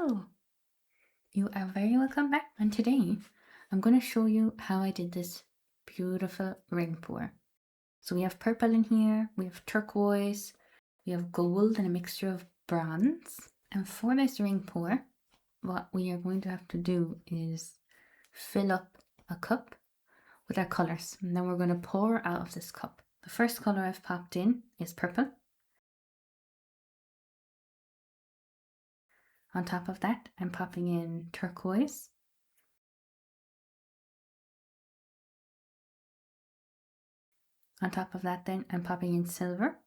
Hello! You are very welcome back, and today I'm going to show you how I did this beautiful ring pour. So we have purple in here, we have turquoise, we have gold and a mixture of bronze. And for this ring pour, what we are going to have to do is fill up a cup with our colours, and then we're going to pour out of this cup. The first colour I've popped in is purple. On top of that, I'm popping in turquoise. On top of that then, I'm popping in silver.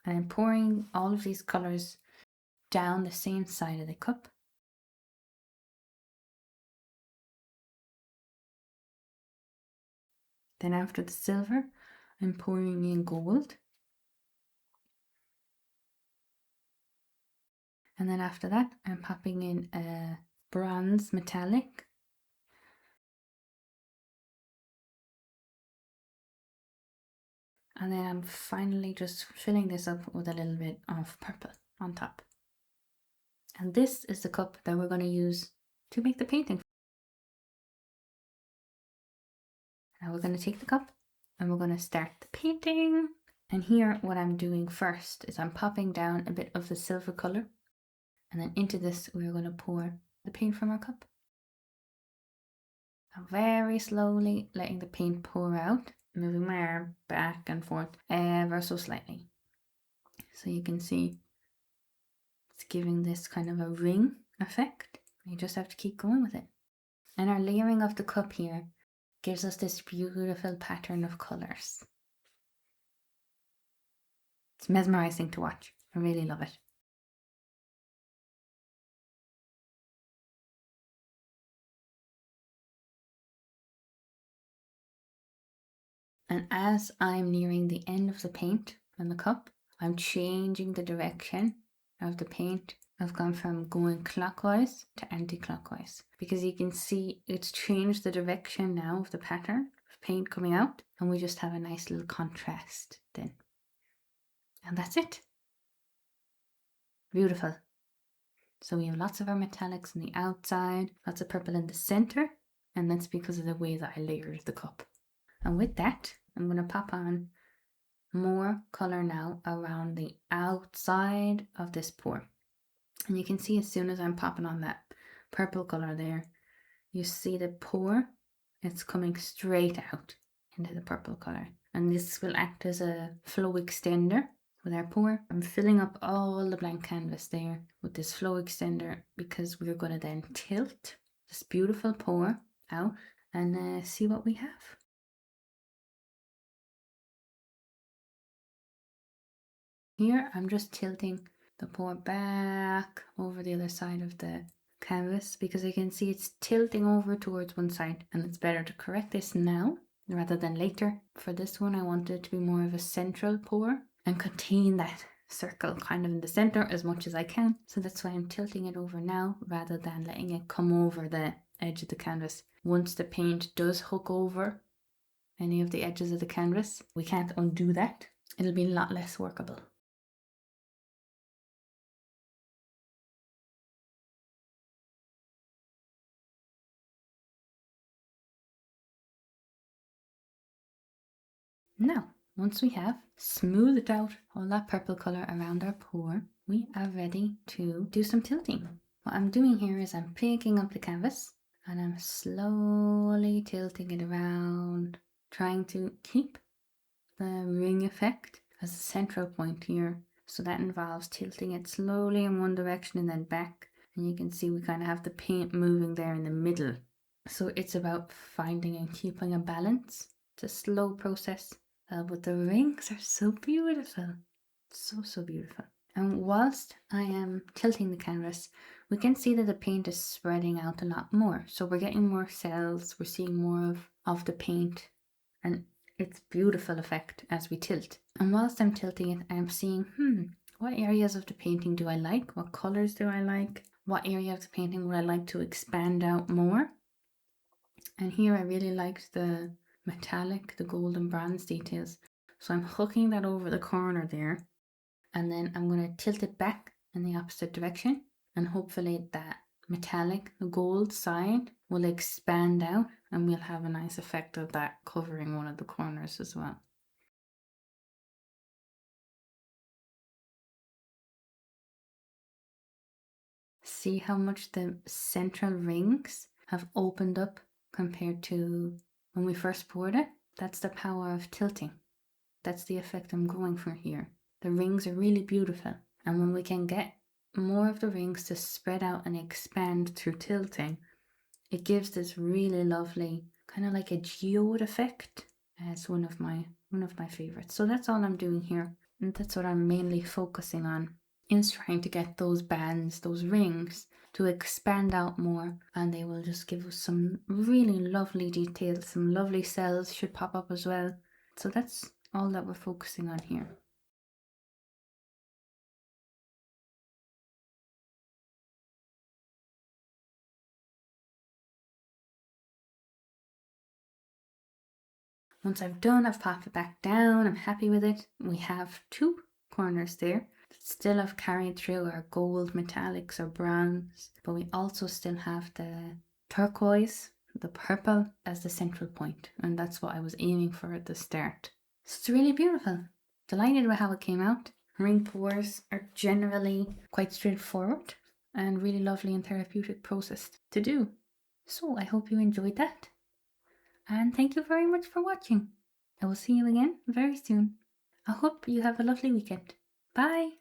And I'm pouring all of these colours down the same side of the cup. Then after the silver, I'm pouring in gold. And then after that, I'm popping in a bronze metallic. And then I'm finally just filling this up with a little bit of purple on top. And this is the cup that we're going to use to make the painting. Now we're going to take the cup and we're going to start the painting. And here what I'm doing first is I'm popping down a bit of the silver colour. And then into this we're going to pour the paint from our cup. I'm very slowly letting the paint pour out, moving my arm back and forth ever so slightly. So you can see it's giving this kind of a ring effect. You just have to keep going with it. And our layering of the cup here gives us this beautiful pattern of colours. It's mesmerising to watch. I really love it. And as I'm nearing the end of the paint on the cup, I'm changing the direction of the paint. I've gone from going clockwise to anti-clockwise because you can see it's changed the direction now of the pattern of paint coming out, and we just have a nice little contrast then. And that's it. Beautiful. So we have lots of our metallics on the outside, lots of purple in the center, and that's because of the way that I layered the cup. And with that, I'm going to pop on more colour now around the outside of this pour. And you can see as soon as I'm popping on that purple colour there, you see the pour, it's coming straight out into the purple colour. And this will act as a flow extender with our pour. I'm filling up all the blank canvas there with this flow extender because we're going to then tilt this beautiful pour out and see what we have. Here I'm just tilting the pour back over the other side of the canvas because I can see it's tilting over towards one side, and it's better to correct this now rather than later. For this one I want it to be more of a central pour and contain that circle kind of in the center as much as I can. So that's why I'm tilting it over now rather than letting it come over the edge of the canvas. Once the paint does hook over any of the edges of the canvas, we can't undo that. It'll be a lot less workable. Now, once we have smoothed out all that purple colour around our pour, we are ready to do some tilting. What I'm doing here is I'm picking up the canvas and I'm slowly tilting it around, trying to keep the ring effect as a central point here. So that involves tilting it slowly in one direction and then back. And you can see we kind of have the paint moving there in the middle. So it's about finding and keeping a balance. It's a slow process. But the rings are so beautiful. So beautiful. And whilst I am tilting the canvas, we can see that the paint is spreading out a lot more. So we're getting more cells, we're seeing more of the paint, and it's beautiful effect as we tilt. And whilst I'm tilting it, I'm seeing, what areas of the painting do I like? What colours do I like? What area of the painting would I like to expand out more? And here I really liked the metallic, the gold and bronze details. So I'm hooking that over the corner there, and then I'm going to tilt it back in the opposite direction and hopefully that metallic gold side will expand out and we'll have a nice effect of that covering one of the corners as well. See how much the central rings have opened up compared to when we first poured it? That's the power of tilting. That's the effect I'm going for here. The rings are really beautiful, and when we can get more of the rings to spread out and expand through tilting, it gives this really lovely kind of like a geode effect. It's one of my favorites. So that's all I'm doing here, and that's what I'm mainly focusing on, is trying to get those bands, those rings, to expand out more, and they will just give us some really lovely details. Some lovely cells should pop up as well. So that's all that we're focusing on here. Once I've done, I've popped it back down. I'm happy with it. We have two corners there that still have carried through our gold metallics or bronze, but we also still have the turquoise, the purple as the central point, and that's what I was aiming for at the start. So it's really beautiful. Delighted with how it came out. Ring pours are generally quite straightforward and really lovely and therapeutic process to do. So I hope you enjoyed that. And thank you very much for watching. I will see you again very soon. I hope you have a lovely weekend. Bye!